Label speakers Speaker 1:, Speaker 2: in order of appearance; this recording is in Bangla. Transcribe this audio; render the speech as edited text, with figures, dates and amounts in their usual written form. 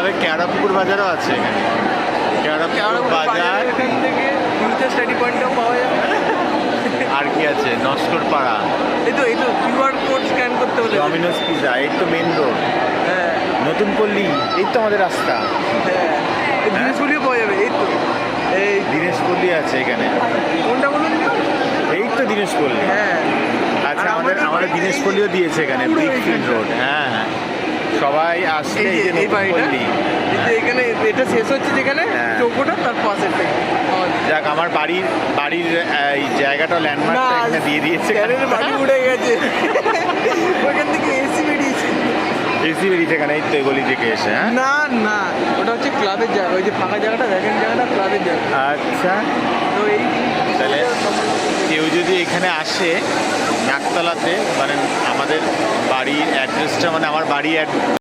Speaker 1: তবে কেওড়াপুকুর বাজারও আছে এখানে। কেওড়াপুকুর বাজার
Speaker 2: এখান থেকে ফিউচার স্টাডি পয়েন্টটাও পাওয়া যাবে।
Speaker 1: আর কি আছে, নস্কর পাড়া,
Speaker 2: এই তো কিউআর কোড স্ক্যান করতে হলে
Speaker 1: ডমিনোস পিজা, এই তো মেন রোড,
Speaker 2: হ্যাঁ
Speaker 1: নতুন পল্লী, এই তো আমাদের রাস্তা।
Speaker 2: হ্যাঁ এই জিনিসগুলিও পাওয়া যাবে। এই তো এই
Speaker 1: দীনেশ পল্লী আছে এখানে,
Speaker 2: কোনটা বলুন?
Speaker 1: এই তো দীনেশ পল্লী।
Speaker 2: হ্যাঁ
Speaker 1: আচ্ছা,
Speaker 2: আর
Speaker 1: আমাদের দীনেশ পল্লীও দিয়েছে এখানে,
Speaker 2: পুরো
Speaker 1: ব্রিকফিল্ড রোড। হ্যাঁ হ্যাঁ, সবাই আসলে
Speaker 2: এই যে এই বাড়িটা,
Speaker 1: পল্লী।
Speaker 2: এই যে এখানে এটা শেষ হচ্ছে যেখানে
Speaker 1: হ্যাঁ।
Speaker 2: চৌকোটা, তার পাশের থেকে
Speaker 1: যাক, আমার বাড়ির এই জায়গাটা, ল্যান্ডমার্কটা এখানে দিয়ে দিয়েছে।
Speaker 2: বাড়ি উড়ে গেছে, ওখান থেকে এসি বেরিয়েছে।
Speaker 1: এসি বেরিয়েছে এখানে, এই তো গলি থেকে এসে। হ্যাঁ,
Speaker 2: না না, ওটা হচ্ছে ক্লাবের জায়গা, ওই যে ফাঁকা জায়গাটা দেখেন, জায়গাটা ক্লাবের জায়গা।
Speaker 1: আচ্ছা,
Speaker 2: তো এই
Speaker 1: তাহলে কেউ যদি এখানে আসে নাকতলাতে, মানে আমাদের বাড়ির অ্যাড্রেসটা, মানে আমার বাড়ি